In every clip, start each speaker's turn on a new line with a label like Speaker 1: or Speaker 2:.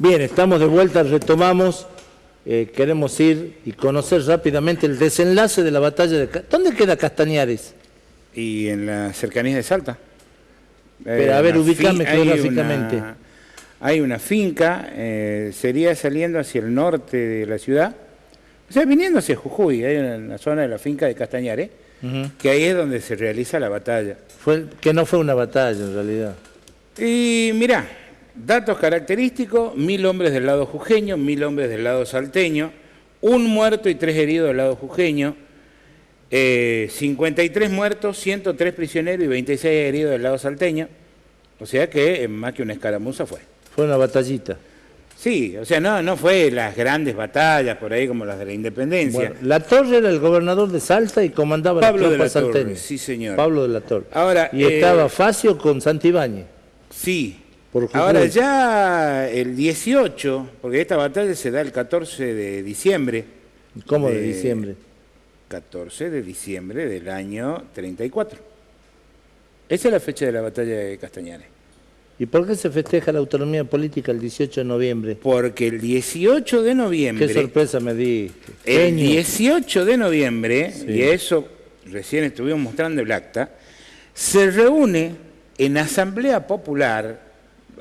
Speaker 1: Bien, estamos de vuelta, retomamos. Queremos ir y conocer rápidamente el desenlace de la batalla de... ¿Dónde queda Castañares?
Speaker 2: Y en las cercanías de Salta.
Speaker 1: Pero a ver, ubicame geográficamente.
Speaker 2: Hay una finca, sería saliendo hacia el norte de la ciudad, o sea, viniendo hacia Jujuy, hay una zona de la finca de Castañares, que ahí es donde se realiza la batalla.
Speaker 1: Que no fue una batalla en realidad.
Speaker 2: Y mirá, datos característicos: 1000 hombres del lado jujeño, 1000 hombres del lado salteño, 1 muerto y 3 heridos del lado jujeño, 53 muertos, 103 prisioneros y 26 heridos del lado salteño. O sea que más que una escaramuza fue.
Speaker 1: Fue una batallita.
Speaker 2: Sí, o sea, no fue las grandes batallas por ahí como las de la Independencia.
Speaker 1: Bueno, Latorre era el gobernador de Salta y comandaba
Speaker 2: Pablo
Speaker 1: la
Speaker 2: de
Speaker 1: tropa
Speaker 2: la Torre,
Speaker 1: salteña.
Speaker 2: sí señor.
Speaker 1: Pablo de la Torre.
Speaker 2: Ahora,
Speaker 1: y estaba Facio con Santibáñez.
Speaker 2: Sí.
Speaker 1: Por Jujuy.
Speaker 2: Ahora ya el 18, porque esta batalla se da el 14 de diciembre.
Speaker 1: ¿Cómo de diciembre?
Speaker 2: 14 de diciembre del año 34. Esa es la fecha de la batalla de Castañares.
Speaker 1: ¿Y por qué se festeja la autonomía política el 18 de noviembre?
Speaker 2: Porque el 18 de noviembre...
Speaker 1: Qué sorpresa me di.
Speaker 2: El 18 de noviembre,
Speaker 1: sí,
Speaker 2: y eso recién estuvimos mostrando el acta, se reúne en asamblea popular,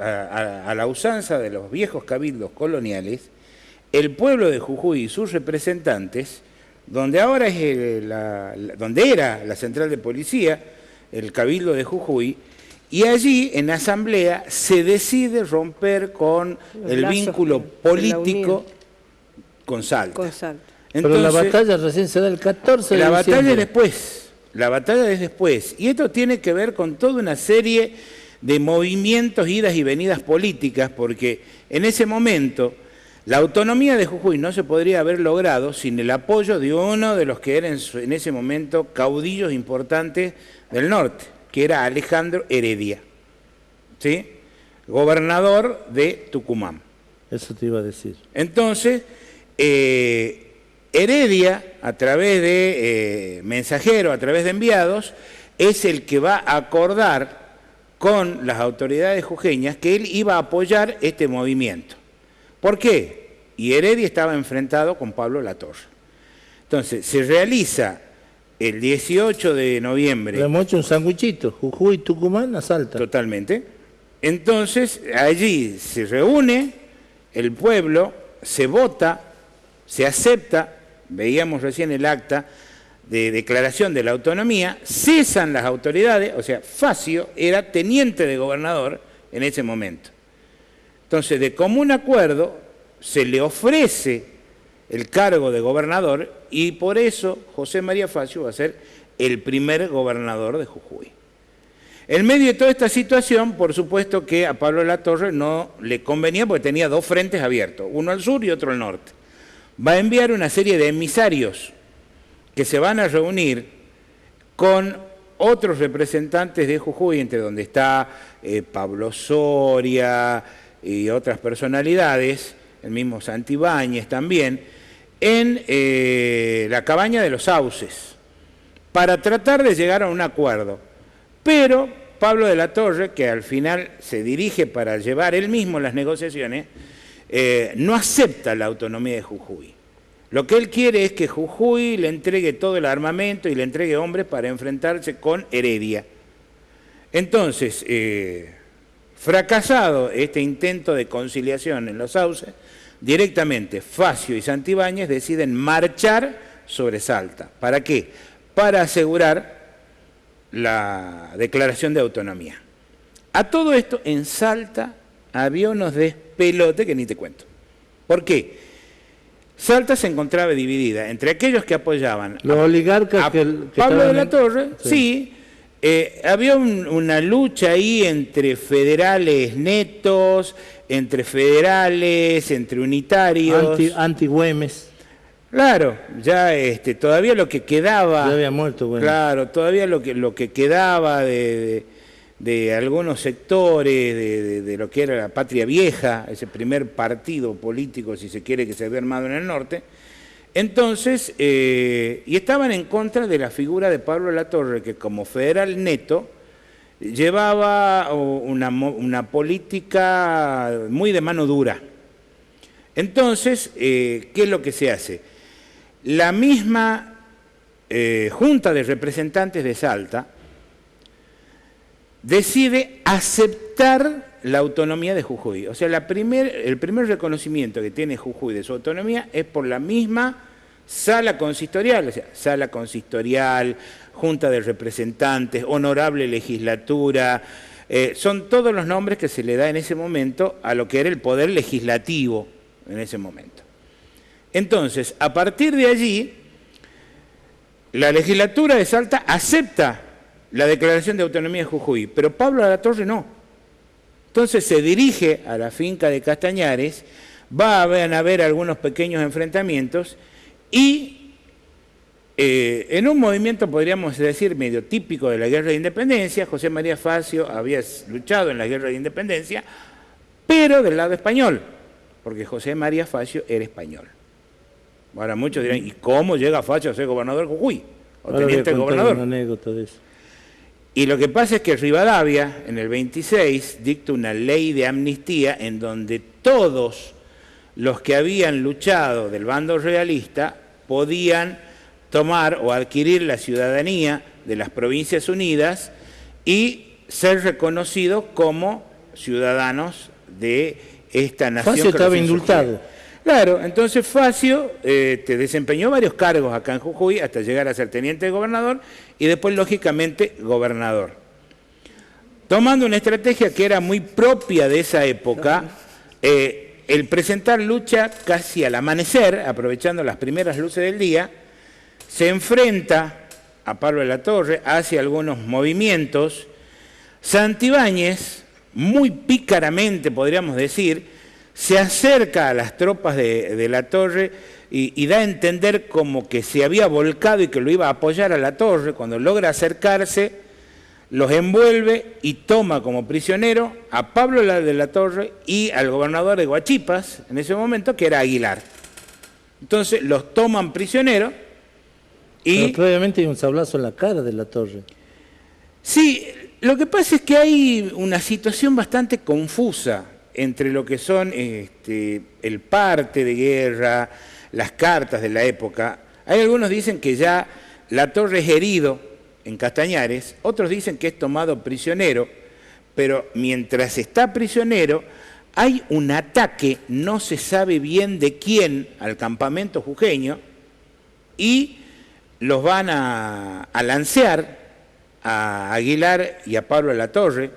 Speaker 2: a la usanza de los viejos cabildos coloniales, el pueblo de Jujuy y sus representantes, donde ahora es donde era la central de policía, el cabildo de Jujuy, y allí en asamblea se decide romper con el vínculo político con Salta.
Speaker 1: Entonces, pero la batalla recién se da el 14 de diciembre.
Speaker 2: La batalla es después, la batalla es después, y esto tiene que ver con toda una serie de movimientos, idas y venidas políticas, porque en ese momento la autonomía de Jujuy no se podría haber logrado sin el apoyo de uno de los que eran en ese momento caudillos importantes del norte, que era Alejandro Heredia, ¿sí? Gobernador de Tucumán.
Speaker 1: Eso te iba a decir.
Speaker 2: Entonces, Heredia, a través de mensajeros, a través de enviados, es el que va a acordar con las autoridades jujeñas que él iba a apoyar este movimiento. ¿Por qué? Y Heredia estaba enfrentado con Pablo Latorre. Entonces, se realiza el 18 de noviembre.
Speaker 1: Le hemos hecho un sanguichito, Jujuy, Tucumán, a Salta.
Speaker 2: Totalmente. Entonces, allí se reúne el pueblo, se vota, se acepta, veíamos recién el acta de declaración de la autonomía, cesan las autoridades, o sea, Facio era teniente de gobernador en ese momento. Entonces, de común acuerdo, se le ofrece el cargo de gobernador y por eso José María Facio va a ser el primer gobernador de Jujuy. En medio de toda esta situación, por supuesto que a Pablo Latorre no le convenía porque tenía 2 frentes abiertos, uno al sur y otro al norte. Va a enviar una serie de emisarios que se van a reunir con otros representantes de Jujuy, entre donde está Pablo Soria y otras personalidades, el mismo Santibáñez también, en la cabaña de los Sauces, para tratar de llegar a un acuerdo. Pero Pablo de la Torre, que al final se dirige para llevar él mismo las negociaciones, no acepta la autonomía de Jujuy. Lo que él quiere es que Jujuy le entregue todo el armamento y le entregue hombres para enfrentarse con Heredia. Entonces, fracasado este intento de conciliación en los Sauces, directamente Facio y Santibáñez deciden marchar sobre Salta. ¿Para qué? Para asegurar la declaración de autonomía. A todo esto, en Salta había unos despelotes que ni te cuento. ¿Por qué? Salta se encontraba dividida entre aquellos que apoyaban
Speaker 1: los oligarcas
Speaker 2: a Pablo de la Torre, sí, había una lucha ahí entre federales netos, entre federales, entre unitarios.
Speaker 1: Anti-Güemes.
Speaker 2: Claro, ya todavía lo que quedaba...
Speaker 1: Ya había muerto, bueno.
Speaker 2: Claro, todavía lo que quedaba de algunos sectores de lo que era la Patria Vieja, ese primer partido político, si se quiere, que se había armado en el norte. Entonces, y estaban en contra de la figura de Pablo Latorre, que como federal neto llevaba una política muy de mano dura, Entonces, ¿qué es lo que se hace? La misma Junta de Representantes de Salta decide aceptar la autonomía de Jujuy. O sea, el primer reconocimiento que tiene Jujuy de su autonomía es por la misma sala consistorial, o sea, sala consistorial, Junta de Representantes, Honorable Legislatura, son todos los nombres que se le da en ese momento a lo que era el poder legislativo en ese momento. Entonces, a partir de allí, la legislatura de Salta acepta la declaración de autonomía de Jujuy, pero Pablo de la Torre no. Entonces se dirige a la finca de Castañares, va a haber algunos pequeños enfrentamientos y en un movimiento, podríamos decir, medio típico de la Guerra de Independencia, José María Facio había luchado en la Guerra de Independencia, pero del lado español, porque José María Facio era español. Ahora muchos dirán, ¿y cómo llega Facio a ser gobernador de Jujuy? O teniente gobernador.
Speaker 1: Una anécdota de eso.
Speaker 2: Y lo que pasa es que Rivadavia, en el 26, dicta una ley de amnistía en donde todos los que habían luchado del bando realista podían tomar o adquirir la ciudadanía de las Provincias Unidas y ser reconocidos como ciudadanos de esta nación.
Speaker 1: Facio estaba indultado.
Speaker 2: Claro, entonces Facio te desempeñó varios cargos acá en Jujuy hasta llegar a ser teniente de gobernador y después, lógicamente, gobernador. Tomando una estrategia que era muy propia de esa época, el presentar lucha casi al amanecer, aprovechando las primeras luces del día, se enfrenta a Pablo de la Torre, hace algunos movimientos. Santibáñez, muy pícaramente podríamos decir, se acerca a las tropas de la Torre y da a entender como que se había volcado y que lo iba a apoyar a la Torre. Cuando logra acercarse, los envuelve y toma como prisionero a Pablo de la Torre y al gobernador de Huachipas, en ese momento, que era Aguilar. Entonces los toman prisioneros y...
Speaker 1: Pero previamente hay un sablazo en la cara de la Torre.
Speaker 2: Sí, lo que pasa es que hay una situación bastante confusa entre lo que son el parte de guerra, las cartas de la época. Hay algunos dicen que ya la Torre es herido en Castañares, otros dicen que es tomado prisionero, pero mientras está prisionero hay un ataque, no se sabe bien de quién, al campamento jujeño, y los van a lancear a Aguilar y a Pablo de la Torre.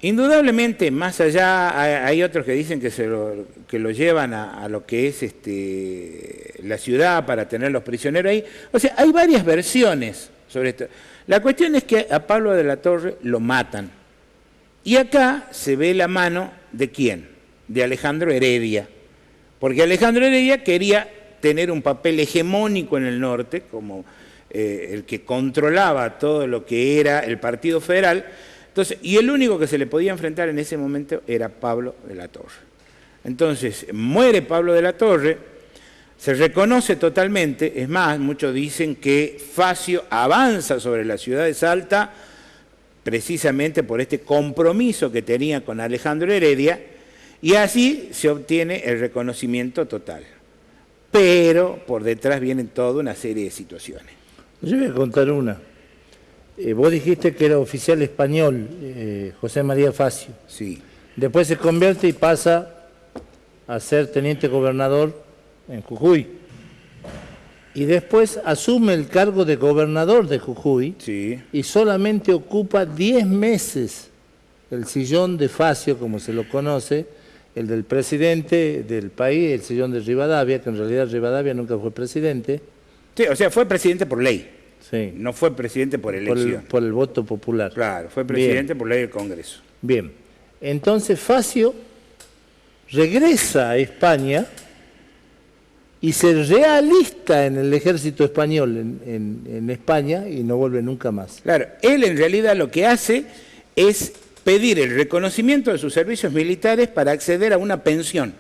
Speaker 2: Indudablemente, más allá, hay otros que dicen que lo llevan a lo que es la ciudad para tener los prisioneros ahí. O sea, hay varias versiones sobre esto. La cuestión es que a Pablo de la Torre lo matan. Y acá se ve la mano de ¿quién? De Alejandro Heredia. Porque Alejandro Heredia quería tener un papel hegemónico en el norte, como el que controlaba todo lo que era el Partido Federal. Entonces, y el único que se le podía enfrentar en ese momento era Pablo de la Torre. Entonces, muere Pablo de la Torre, se reconoce totalmente, es más, muchos dicen que Facio avanza sobre la ciudad de Salta precisamente por este compromiso que tenía con Alejandro Heredia, y así se obtiene el reconocimiento total. Pero por detrás vienen toda una serie de situaciones.
Speaker 1: Yo voy a contar una. Vos dijiste que era oficial español, José María Facio.
Speaker 2: Sí.
Speaker 1: Después se convierte y pasa a ser teniente gobernador en Jujuy. Y después asume el cargo de gobernador de Jujuy.
Speaker 2: Sí.
Speaker 1: Y solamente ocupa 10 meses el sillón de Facio, como se lo conoce, el del presidente del país, el sillón de Rivadavia, que en realidad Rivadavia nunca fue presidente.
Speaker 2: Sí, o sea, fue presidente por ley.
Speaker 1: Sí.
Speaker 2: No fue presidente por elección.
Speaker 1: Por el voto popular.
Speaker 2: Claro, fue presidente
Speaker 1: Bien.
Speaker 2: por ley del Congreso.
Speaker 1: Bien. Entonces Facio regresa a España y se realista en el ejército español en España y no vuelve nunca más.
Speaker 2: Claro, él en realidad lo que hace es pedir el reconocimiento de sus servicios militares para acceder a una pensión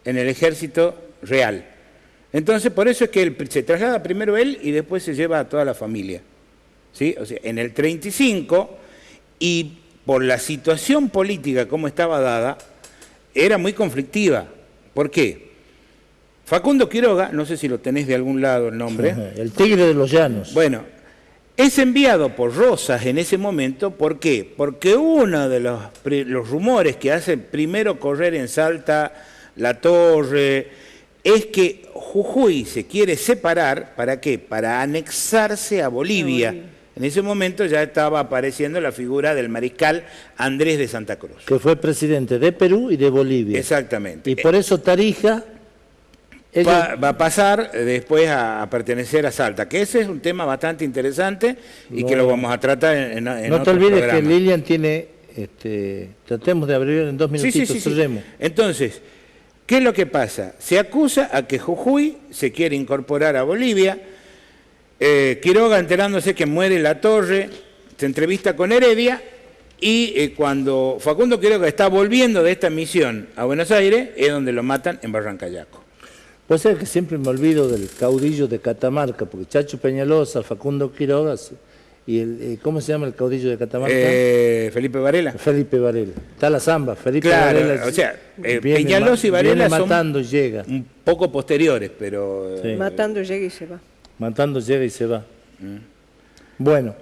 Speaker 2: en el ejército real. Entonces, por eso es que él se traslada primero él y después se lleva a toda la familia. ¿Sí? O sea, en el 35, y por la situación política como estaba dada, era muy conflictiva. ¿Por qué? Facundo Quiroga, no sé si lo tenés de algún lado el nombre.
Speaker 1: El tigre de los llanos.
Speaker 2: Bueno, es enviado por Rosas en ese momento. ¿Por qué? Porque uno de los rumores que hace primero correr en Salta La Torre es que Jujuy se quiere separar. ¿Para qué? Para anexarse a Bolivia. En ese momento ya estaba apareciendo la figura del mariscal Andrés de Santa Cruz.
Speaker 1: Que fue presidente de Perú y de Bolivia.
Speaker 2: Exactamente.
Speaker 1: Y por eso Tarija...
Speaker 2: Va a pasar después a pertenecer a Salta, que ese es un tema bastante interesante y que lo vamos a tratar en
Speaker 1: no te olvides programa. Que Lilian tiene, tratemos de abrir en 2 minutitos,
Speaker 2: sí. Entonces, ¿qué es lo que pasa? Se acusa a que Jujuy se quiere incorporar a Bolivia. Quiroga, enterándose que muere La Torre, se entrevista con Heredia y cuando Facundo Quiroga está volviendo de esta misión a Buenos Aires es donde lo matan en Barrancayaco.
Speaker 1: Puede ser que siempre me olvido del caudillo de Catamarca, porque Chacho Peñalosa, Facundo Quiroga y ¿cómo se llama el caudillo de Catamarca?
Speaker 2: Felipe Varela.
Speaker 1: Felipe Varela. Está la zamba, Felipe
Speaker 2: claro,
Speaker 1: Varela.
Speaker 2: O sea, Peñalosa y Varela
Speaker 1: matando,
Speaker 2: son
Speaker 1: llega.
Speaker 2: Un poco posteriores, pero...
Speaker 3: Sí. Matando, llega y se va.
Speaker 1: Matando, llega y se va. Bueno,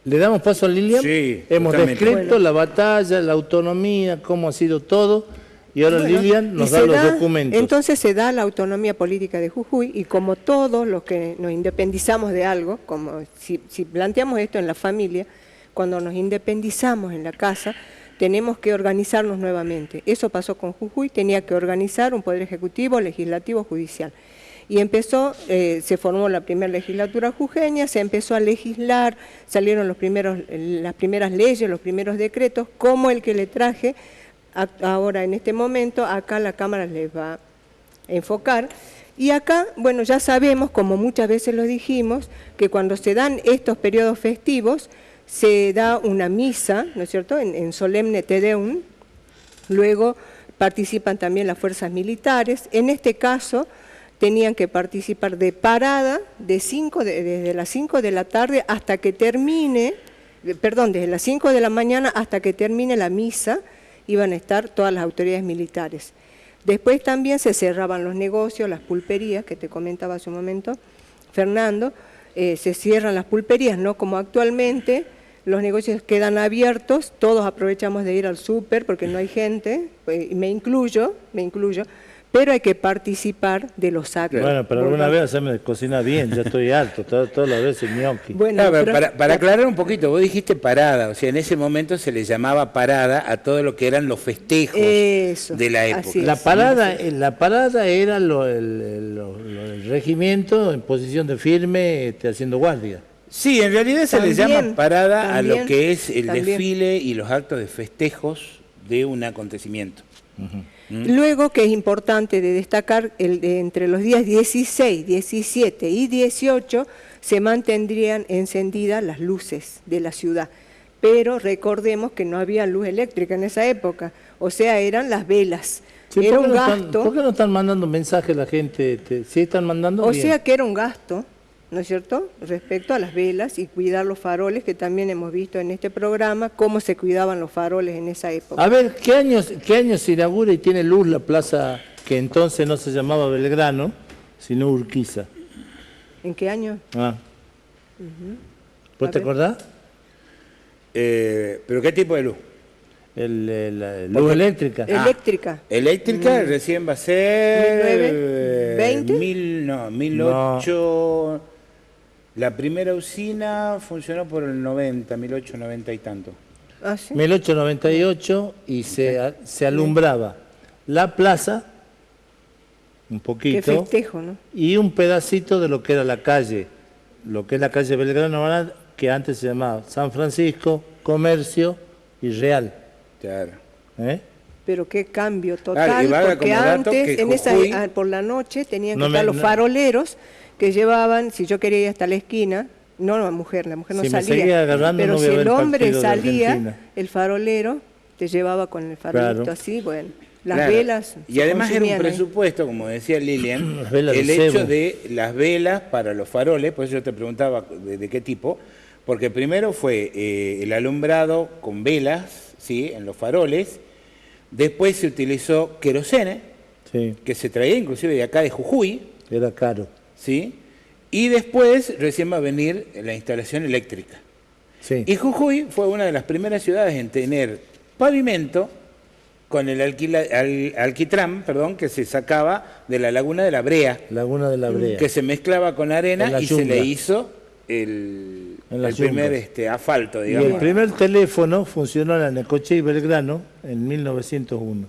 Speaker 1: ¿le damos paso a Lilian?
Speaker 2: Sí,
Speaker 1: hemos descrito la batalla, la autonomía, cómo ha sido todo. Y ahora Lilian nos da los documentos.
Speaker 3: Entonces se da la autonomía política de Jujuy y como todos los que nos independizamos de algo, como si planteamos esto en la familia, cuando nos independizamos en la casa, tenemos que organizarnos nuevamente. Eso pasó con Jujuy, tenía que organizar un poder ejecutivo, legislativo, judicial. Y empezó, se formó la primera legislatura jujeña, se empezó a legislar, salieron las primeras leyes, los primeros decretos, como el que le traje. Ahora, en este momento, acá la Cámara les va a enfocar. Y acá, bueno, ya sabemos, como muchas veces lo dijimos, que cuando se dan estos periodos festivos, se da una misa, ¿no es cierto?, en solemne Te Deum. Luego participan también las fuerzas militares. En este caso, tenían que participar de parada desde las 5 de la tarde hasta que termine, desde las 5 de la mañana hasta que termine la misa, iban a estar todas las autoridades militares. Después también se cerraban los negocios, las pulperías, que te comentaba hace un momento, Fernando, se cierran las pulperías, no como actualmente, los negocios quedan abiertos, todos aprovechamos de ir al súper porque no hay gente, me incluyo, pero hay que participar de los actos.
Speaker 1: Bueno, pero alguna vez hacerme cocinar bien, ya estoy alto, todas las veces ñoqui.
Speaker 2: Bueno, para aclarar un poquito, vos dijiste parada, o sea, en ese momento se le llamaba parada a todo lo que eran los festejos de la época.
Speaker 1: La parada era el regimiento en posición de firme, haciendo guardia.
Speaker 2: Sí, en realidad se le llama parada a lo que es el desfile y los actos de festejos de un acontecimiento.
Speaker 3: Luego, que es importante de destacar, entre los días 16, 17 y 18 se mantendrían encendidas las luces de la ciudad. Pero recordemos que no había luz eléctrica en esa época, o sea, eran las velas.
Speaker 1: Sí,
Speaker 3: era un gasto.
Speaker 1: ¿Por qué no están mandando mensajes la gente? Sí están mandando.
Speaker 3: O sea que era un gasto, ¿no es cierto?, respecto a las velas y cuidar los faroles, que también hemos visto en este programa cómo se cuidaban los faroles en esa época.
Speaker 1: A ver, ¿qué año se inaugura y tiene luz la plaza que entonces no se llamaba Belgrano, sino Urquiza?
Speaker 3: ¿En qué año?
Speaker 1: ¿Vos te acordás?
Speaker 2: ¿Pero qué tipo de luz?
Speaker 1: La luz eléctrica.
Speaker 3: Eléctrica.
Speaker 2: Recién va a ser...
Speaker 3: 1920.
Speaker 2: 18... La primera usina funcionó por el 1890 y tanto.
Speaker 3: ¿Ah, sí?
Speaker 1: 1898 y se alumbraba la plaza, un poquito.
Speaker 3: Qué festejo, ¿no?
Speaker 1: Y un pedacito de lo que era la calle, lo que es la calle Belgrano, que antes se llamaba San Francisco, Comercio y Real.
Speaker 2: Claro.
Speaker 3: Pero qué cambio total, porque antes, por la noche, tenían que estar los faroleros que llevaban, si yo quería ir hasta la esquina, no la mujer no salía, pero si el hombre salía, el farolero te llevaba con el farolito así, bueno, las velas.
Speaker 2: Y además era un presupuesto, como decía Lilian, el hecho de las velas para los faroles, por eso yo te preguntaba de qué tipo, porque primero fue el alumbrado con velas, ¿sí?, en los faroles, después se utilizó querosene,
Speaker 1: Sí,
Speaker 2: que se traía inclusive de acá de Jujuy,
Speaker 1: era caro.
Speaker 2: ¿sí? Y después recién va a venir la instalación eléctrica.
Speaker 1: Sí.
Speaker 2: Y Jujuy fue una de las primeras ciudades en tener pavimento con el alquitrán, perdón, que se sacaba de la laguna de la Brea,
Speaker 1: Laguna de la Brea.
Speaker 2: que se mezclaba con
Speaker 1: En
Speaker 2: arena
Speaker 1: la
Speaker 2: y se
Speaker 1: yunga.
Speaker 2: le hizo el
Speaker 1: En la
Speaker 2: primer
Speaker 1: yunga.
Speaker 2: asfalto,
Speaker 1: Y
Speaker 2: digamos.
Speaker 1: el primer teléfono funcionó en Necochea y Belgrano en 1901.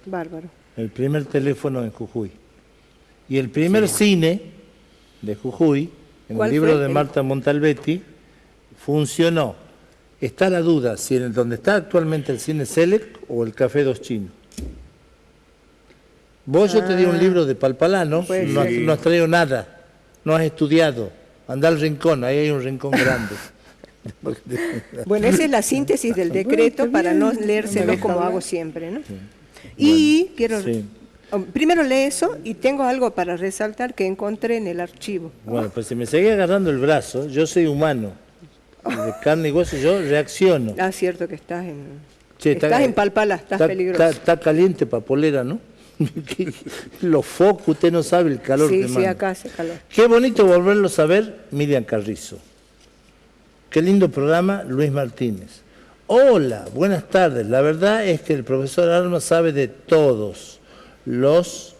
Speaker 3: Bárbaro.
Speaker 1: El primer teléfono en Jujuy. Y el primer cine de Jujuy, en el
Speaker 3: ¿Cuál
Speaker 1: libro
Speaker 3: fue?
Speaker 1: de Marta Montalbetti, funcionó. Está la duda si en donde está actualmente el cine Select o el Café Dos Chinos. Vos yo te di un libro de Palpalano,
Speaker 3: Puede
Speaker 1: no,
Speaker 3: ser.
Speaker 1: no has traído nada, no has estudiado. Anda al rincón, ahí hay un rincón grande.
Speaker 3: Bueno, esa es la síntesis del decreto para no leérselo como hago siempre, ¿no? Y quiero...
Speaker 1: Sí.
Speaker 3: Primero lee eso y tengo algo para resaltar que encontré en el archivo.
Speaker 1: Bueno, pues si me seguía agarrando el brazo, yo soy humano, y de carne y hueso, yo reacciono.
Speaker 3: Ah, cierto que estás en...
Speaker 1: Che,
Speaker 3: estás en Palpalá, estás peligroso.
Speaker 1: Está caliente para polera, ¿no? Los focos, usted no sabe el calor que
Speaker 3: Sí,
Speaker 1: manda.
Speaker 3: acá hace calor.
Speaker 1: Qué bonito volverlos a ver, Miriam Carrizo. Qué lindo programa, Luis Martínez. Hola, buenas tardes. La verdad es que el profesor Armas sabe de todos los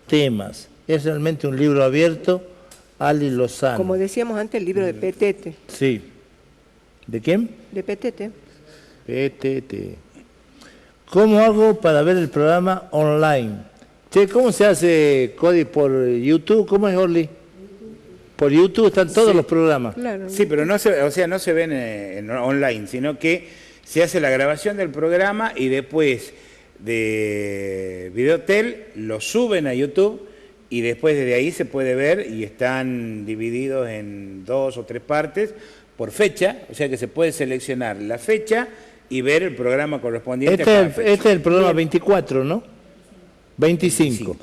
Speaker 1: temas. Es realmente un libro abierto, Ali Lozano.
Speaker 3: Como decíamos antes, el libro de Petete.
Speaker 1: Sí. ¿De quién?
Speaker 3: De Petete.
Speaker 1: PTT. ¿Cómo hago para ver el programa online? Che, ¿cómo se hace, Cody, por YouTube? ¿Cómo es, Orly? Por YouTube están todos los programas.
Speaker 3: Claro.
Speaker 2: Sí, pero no se, o sea, no se ven online, sino que se hace la grabación del programa y después de Videotel lo suben a YouTube y después desde ahí se puede ver y están divididos en 2 o 3 partes por fecha, o sea que se puede seleccionar la fecha y ver el programa correspondiente a cada fecha.
Speaker 1: Este es el programa 24, ¿no? 25.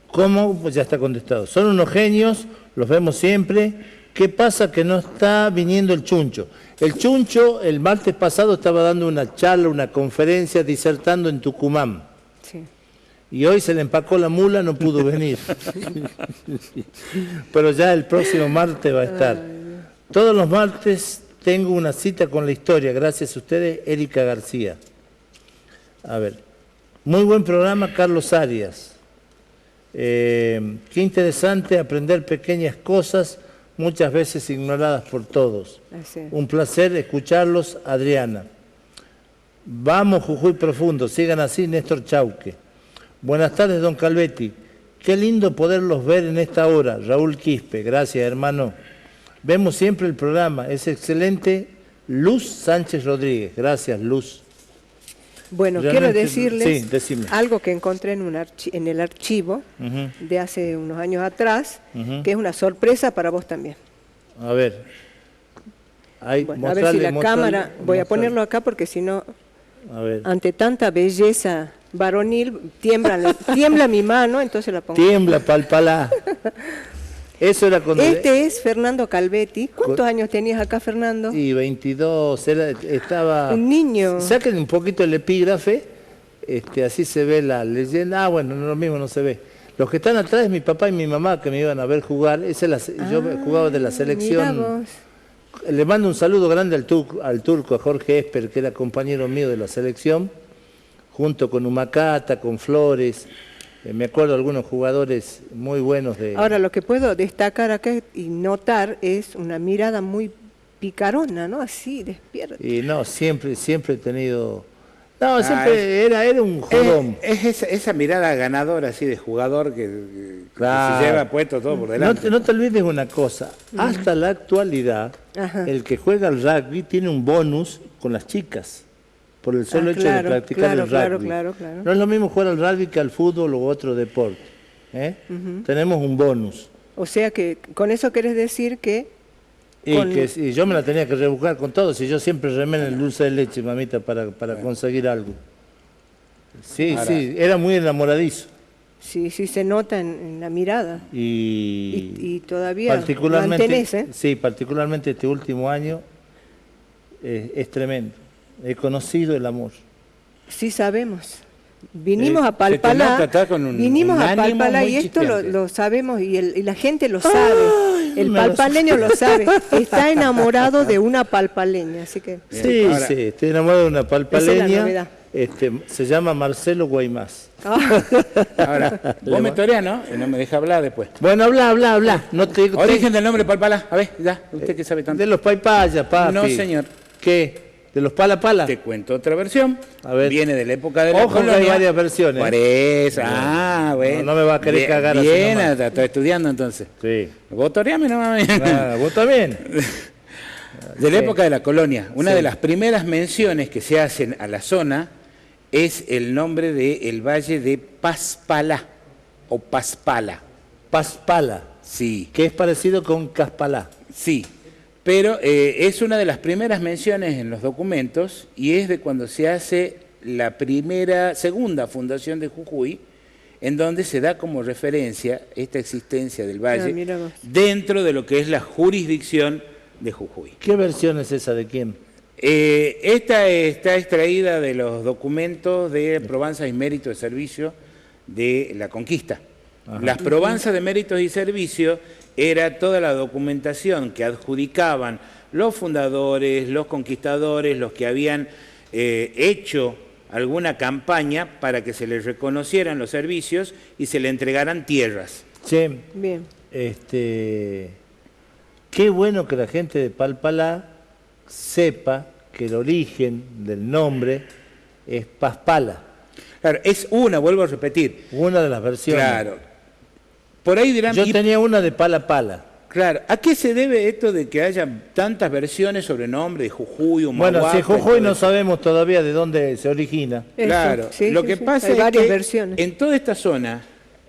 Speaker 1: ¿Cómo? Pues ya está contestado. Son unos genios, los vemos siempre. ¿Qué pasa? Que no está viniendo el Chuncho. El Chuncho el martes pasado estaba dando una charla, una conferencia, disertando en Tucumán.
Speaker 3: Sí.
Speaker 1: Y hoy se le empacó la mula, no pudo venir. Pero ya el próximo martes va a estar. Todos los martes tengo una cita con la historia, gracias a ustedes, Erika García. A ver, muy buen programa, Carlos Arias. Qué interesante aprender pequeñas cosas, muchas veces ignoradas por todos.
Speaker 3: Así es.
Speaker 1: Un placer escucharlos, Adriana. Vamos, Jujuy Profundo, sigan así, Néstor Chauque. Buenas tardes, don Calvetti. Qué lindo poderlos ver en esta hora, Raúl Quispe. Gracias, hermano. Vemos siempre el programa, es excelente. Luz Sánchez Rodríguez. Gracias, Luz.
Speaker 3: Bueno,
Speaker 1: Realmente,
Speaker 3: quiero decirles
Speaker 1: sí, decime.
Speaker 3: algo que encontré en el archivo de hace unos años atrás, que es una sorpresa para vos también.
Speaker 1: A ver. Ahí,
Speaker 3: Bueno, a ver si la cámara, voy a
Speaker 1: mostrale.
Speaker 3: ponerlo acá porque si no,
Speaker 1: A ver.
Speaker 3: ante tanta belleza varonil, tiembla mi mano, entonces la pongo.
Speaker 1: Tiembla, palpalá. Eso era cuando...
Speaker 3: Este es Fernando Calvetti. ¿Cuántos años tenías acá, Fernando?
Speaker 1: Y 22, estaba...
Speaker 3: Un niño.
Speaker 1: Saquen un poquito el epígrafe, así se ve la leyenda. Ah, bueno, no, lo mismo no se ve. Los que están atrás es mi papá y mi mamá que me iban a ver jugar. Yo jugaba de la selección.
Speaker 3: Mirá vos.
Speaker 1: Le mando un saludo grande al turco, a Jorge Esper, que era compañero mío de la selección, junto con Humacata, con Flores. Me acuerdo de algunos jugadores muy buenos de...
Speaker 3: Ahora, lo que puedo destacar acá y notar es una mirada muy picarona, ¿no? Así, despierta.
Speaker 1: Y no, siempre he tenido... No, siempre era un jodón.
Speaker 2: Es esa mirada ganadora así de jugador que
Speaker 1: Claro.
Speaker 2: se lleva puesto todo por delante.
Speaker 1: No te olvides una cosa, hasta la actualidad,
Speaker 3: Ajá.
Speaker 1: el que juega al rugby tiene un bonus con las chicas, por el solo hecho
Speaker 3: claro,
Speaker 1: de practicar el rugby.
Speaker 3: claro.
Speaker 1: No es lo mismo jugar al rugby que al fútbol u otro deporte. Tenemos un bonus.
Speaker 3: O sea que con eso querés decir que
Speaker 1: Y yo me la tenía que rebuscar con todo, si yo siempre remé en el dulce de leche, mamita, para conseguir algo. Sí,
Speaker 2: Ahora-
Speaker 1: sí, era muy enamoradizo.
Speaker 3: sí se nota en la mirada. Y todavía
Speaker 1: particularmente,
Speaker 3: mantenés, ¿eh?
Speaker 1: Sí, particularmente este último año es tremendo. He conocido el amor.
Speaker 3: Sí sabemos. Vinimos a
Speaker 2: Se te
Speaker 3: Palpalá,
Speaker 2: nota, está con un
Speaker 3: vinimos a
Speaker 2: ánimo
Speaker 3: Palpalá
Speaker 2: muy
Speaker 3: y esto lo,
Speaker 2: chispeante.
Speaker 3: lo sabemos y la gente lo sabe. El
Speaker 1: me lo
Speaker 3: palpaleño lo sabe. Está enamorado de una palpaleña, así que
Speaker 1: Sí,
Speaker 2: Ahora-
Speaker 1: sí, estoy enamorado de una
Speaker 3: Esa es la
Speaker 1: palpaleña.
Speaker 3: novedad.
Speaker 1: Se llama Marcelo Guaymás.
Speaker 2: Ahora, vos me toreás, ¿no? Y no me deja hablar después.
Speaker 1: Bueno, habla. No te,
Speaker 2: Origen del nombre Palpalá. A ver, ya, usted que sabe tanto.
Speaker 1: de los paipayas, papi.
Speaker 2: No, señor.
Speaker 1: ¿Qué? ¿De los pala?
Speaker 2: Te cuento otra versión.
Speaker 1: A ver.
Speaker 2: Viene de la época de la
Speaker 1: Ojo que hay
Speaker 2: colonia.
Speaker 1: varias versiones.
Speaker 2: Por eso. Ah, bueno.
Speaker 1: No me va a querer cagar así
Speaker 2: Bien,
Speaker 1: nomás.
Speaker 2: está estudiando entonces.
Speaker 1: Sí.
Speaker 2: Vos toreame nomás.
Speaker 1: Ah, ¿vos también?
Speaker 2: De la época de la colonia. Una
Speaker 1: Sí.
Speaker 2: de las primeras menciones que se hacen a la zona es el nombre del valle de Paspalá o Paspala.
Speaker 1: Paspala,
Speaker 2: Sí,
Speaker 1: que es parecido con Caspalá.
Speaker 2: sí. Pero es una de las primeras menciones en los documentos y es de cuando se hace la segunda fundación de Jujuy, en donde se da como referencia esta existencia del valle
Speaker 3: mira vos.
Speaker 2: dentro de lo que es la jurisdicción de Jujuy.
Speaker 1: ¿Qué versión es esa de quién?
Speaker 2: Esta está extraída de los documentos de probanzas y méritos de servicio de la conquista. Las probanzas de méritos y servicios era toda la documentación que adjudicaban los fundadores, los conquistadores, los que habían hecho alguna campaña para que se les reconocieran los servicios y se le entregaran tierras.
Speaker 1: Che,
Speaker 3: bien.
Speaker 1: qué bueno que la gente de Palpalá sepa que el origen del nombre es Paspala,
Speaker 2: Claro, vuelvo a repetir,
Speaker 1: una de las versiones.
Speaker 2: claro. Por ahí dirán,
Speaker 1: Yo tenía una de Pala.
Speaker 2: claro, ¿a qué se debe esto de que haya tantas versiones sobre nombre de Jujuy, Humahuaca?
Speaker 1: Bueno, si
Speaker 2: y
Speaker 1: Jujuy
Speaker 2: todo
Speaker 1: no
Speaker 2: eso?
Speaker 1: sabemos todavía de dónde se origina.
Speaker 3: Eso,
Speaker 2: Claro,
Speaker 3: sí,
Speaker 2: lo
Speaker 3: sí,
Speaker 2: que
Speaker 3: sí.
Speaker 2: pasa
Speaker 3: Hay
Speaker 2: es
Speaker 3: varias
Speaker 2: que
Speaker 3: versiones.
Speaker 2: en toda esta zona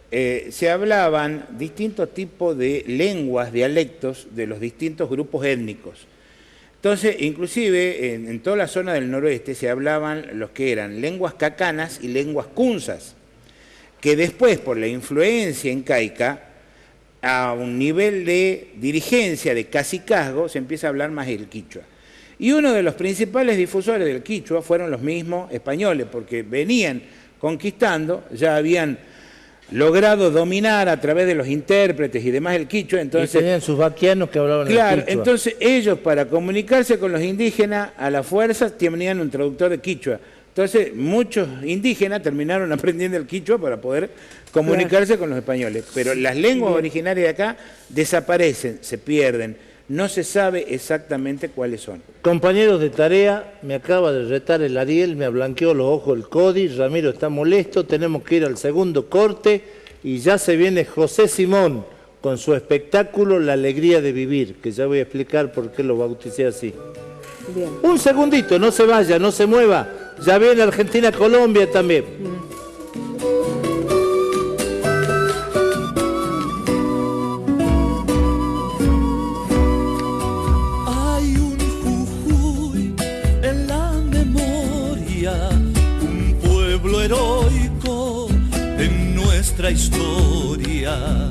Speaker 2: se hablaban distintos tipos de lenguas, dialectos de los distintos grupos étnicos. Entonces, inclusive en toda la zona del noroeste se hablaban los que eran lenguas cacanas y lenguas kunzas, que después, por la influencia incaica, a un nivel de dirigencia, de cacicazgo, se empieza a hablar más el quichua. Y uno de los principales difusores del quichua fueron los mismos españoles, porque venían conquistando, ya habían logrado dominar a través de los intérpretes y demás el quichua,
Speaker 1: Y
Speaker 2: entonces...
Speaker 1: tenían sus vaquianos que hablaban
Speaker 2: Claro,
Speaker 1: el quichua.
Speaker 2: entonces ellos para comunicarse con los indígenas a la fuerza tenían un traductor de quichua. Entonces muchos indígenas terminaron aprendiendo el quichua para poder comunicarse con los españoles. Pero las lenguas originarias de acá desaparecen, se pierden, no se sabe exactamente cuáles son.
Speaker 1: Compañeros de tarea, me acaba de retar el Ariel, me blanqueó los ojos el Cody, Ramiro está molesto, tenemos que ir al segundo corte y ya se viene José Simón con su espectáculo La Alegría de Vivir, que ya voy a explicar por qué lo bauticé así.
Speaker 3: Bien.
Speaker 1: Un segundito, no se vaya, no se mueva, ya viene Argentina-Colombia también.
Speaker 4: Hay un Jujuy en la memoria, un pueblo heroico en nuestra historia.